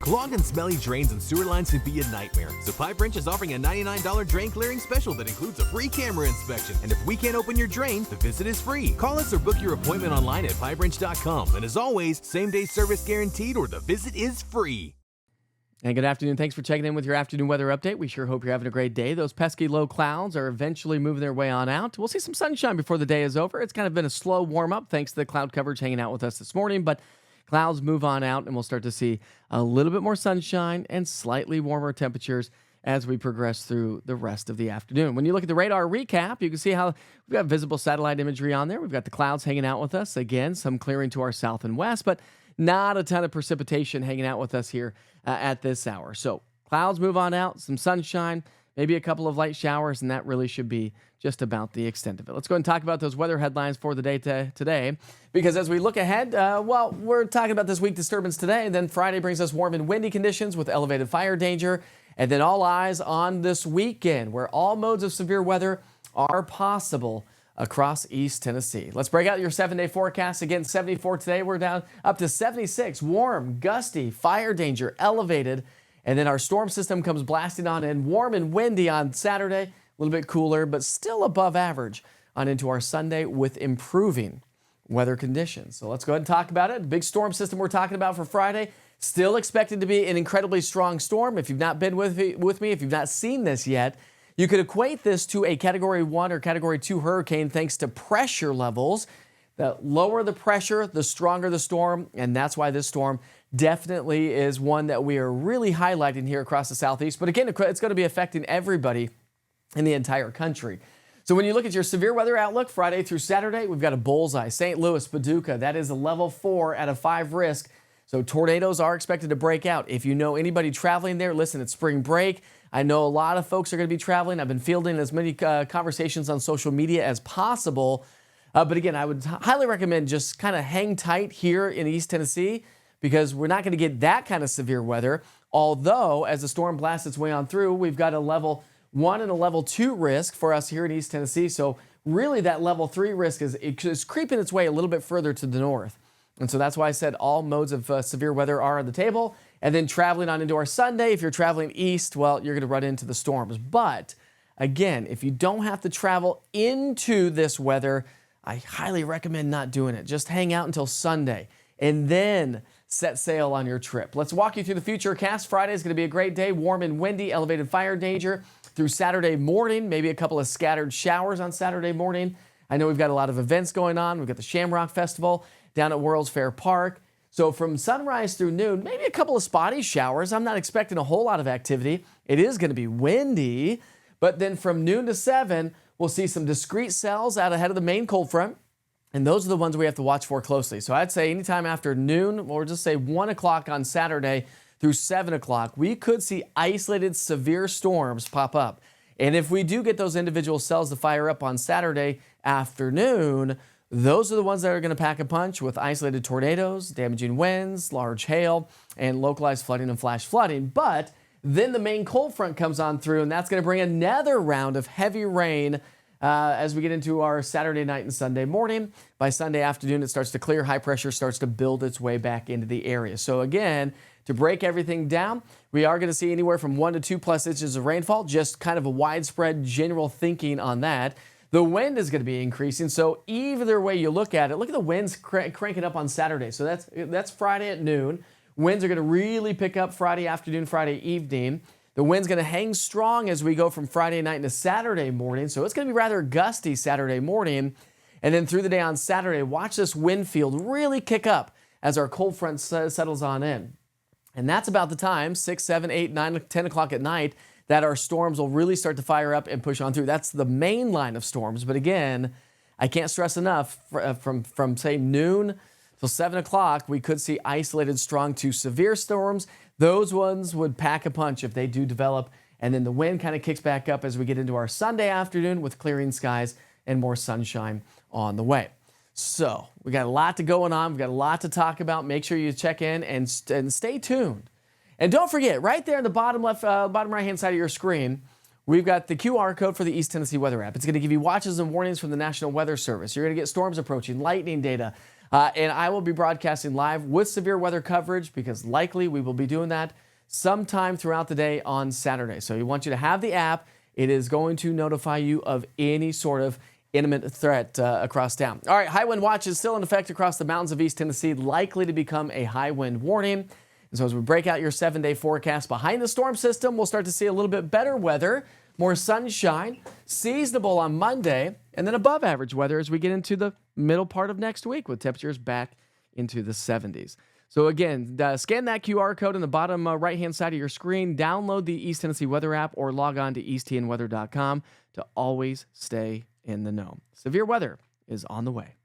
Clogged and smelly drains and sewer lines can be a nightmare. So Pipe Wrench is offering a $99 drain clearing special that includes a free camera inspection. And if we can't open your drain, the visit is free. Call us or book your appointment online at pipewrench.com. And as always, same-day service guaranteed or the visit is free. And good afternoon. Thanks for checking in with your afternoon weather update. We sure hope you're having a great day. Those pesky low clouds are eventually moving their way on out. We'll see some sunshine before the day is over. It's kind of been a slow warm-up thanks to the cloud coverage hanging out with us this morning, but clouds move on out, and we'll start to see a little bit more sunshine and slightly warmer temperatures as we progress through the rest of the afternoon. When you look at the radar recap, you can see how we've got visible satellite imagery on there. We've got the clouds hanging out with us. Again, some clearing to our south and west, but not a ton of precipitation hanging out with us here at this hour. So clouds move on out, some sunshine, maybe a couple of light showers, and that really should be just about the extent of it. Let's go ahead and talk about those weather headlines for the day today, because as we look ahead, we're talking about this week disturbance today, and then Friday brings us warm and windy conditions with elevated fire danger, and then all eyes on this weekend, where all modes of severe weather are possible across East Tennessee. Let's break out your 7-day forecast. Again, 74 today. We're down up to 76. Warm, gusty, fire danger, elevated. And then our storm system comes blasting on in. Warm and windy on Saturday. A little bit cooler, but still above average on into our Sunday with improving weather conditions. So let's go ahead and talk about it. Big storm system we're talking about for Friday. Still expected to be an incredibly strong storm. If you've not been with me, if you've not seen this yet, you could equate this to a Category 1 or Category 2 hurricane thanks to pressure levels. The lower the pressure, the stronger the storm, and that's why this storm definitely is one that we are really highlighting here across the Southeast. But again, it's going to be affecting everybody in the entire country. So when you look at your severe weather outlook, Friday through Saturday, we've got a bullseye. St. Louis, Paducah, that is a level 4 out of 5 risk. So tornadoes are expected to break out. If you know anybody traveling there, listen, it's spring break. I know a lot of folks are going to be traveling. I've been fielding as many conversations on social media as possible. But again, I would highly recommend just kind of hang tight here in East Tennessee, because we're not going to get that kind of severe weather. Although, as the storm blasts its way on through, we've got a level 1 and a level 2 risk for us here in East Tennessee. So really that level 3 risk is creeping its way a little bit further to the north. And so that's why I said all modes of severe weather are on the table. And then traveling on into our Sunday, if you're traveling east, well, you're going to run into the storms. But again, if you don't have to travel into this weather, I highly recommend not doing it. Just hang out until Sunday and then set sail on your trip. Let's walk you through the futurecast. Friday is going to be a great day, warm and windy, elevated fire danger through Saturday morning, maybe a couple of scattered showers on Saturday morning. I know we've got a lot of events going on. We've got the Shamrock Festival down at World's Fair Park. So from sunrise through noon, maybe a couple of spotty showers. I'm not expecting a whole lot of activity. It is going to be windy, but then from noon to 7, we'll see some discrete cells out ahead of the main cold front, and those are the ones we have to watch for closely. So I'd say anytime after noon, or just say 1 o'clock on Saturday through 7 o'clock, we could see isolated severe storms pop up. And if we do get those individual cells to fire up on Saturday afternoon, those are the ones that are going to pack a punch with isolated tornadoes, damaging winds, large hail, and localized flooding and flash flooding. But then the main cold front comes on through, and that's going to bring another round of heavy rain as we get into our Saturday night and Sunday morning. By Sunday afternoon, it starts to clear. High pressure starts to build its way back into the area. So again, to break everything down, we are going to see anywhere from 1 to 2+ inches of rainfall, just kind of a widespread general thinking on that. The wind is going to be increasing, so either way you look at it, look at the winds cranking up on Saturday. So that's Friday at noon. Winds are going to really pick up Friday afternoon, Friday evening. The wind's going to hang strong as we go from Friday night into Saturday morning, so it's going to be rather gusty Saturday morning. And then through the day on Saturday, watch this wind field really kick up as our cold front settles on in. And that's about the time, 6, 7, 8, 9, 10 o'clock at night, that our storms will really start to fire up and push on through. That's the main line of storms. But again, I can't stress enough, from say noon till 7 o'clock, we could see isolated strong to severe storms. Those ones would pack a punch if they do develop. And then the wind kind of kicks back up as we get into our Sunday afternoon with clearing skies and more sunshine on the way. So we got a lot going on. We've got a lot to talk about. Make sure you check in and stay tuned. And don't forget, right there in the bottom right-hand side of your screen, we've got the QR code for the East Tennessee Weather app. It's going to give you watches and warnings from the National Weather Service. You're going to get storms approaching, lightning data, And I will be broadcasting live with severe weather coverage because likely we will be doing that sometime throughout the day on Saturday. So we want you to have the app. It is going to notify you of any sort of imminent threat across town. All right, high wind watch is still in effect across the mountains of East Tennessee, likely to become a high wind warning. And so as we break out your 7-day forecast behind the storm system, we'll start to see a little bit better weather, more sunshine, seasonable on Monday, and then above average weather as we get into the middle part of next week with temperatures back into the 70s. So again, scan that QR code in the bottom right-hand side of your screen, download the East Tennessee Weather app, or log on to easttnweather.com to always stay in the know. Severe weather is on the way.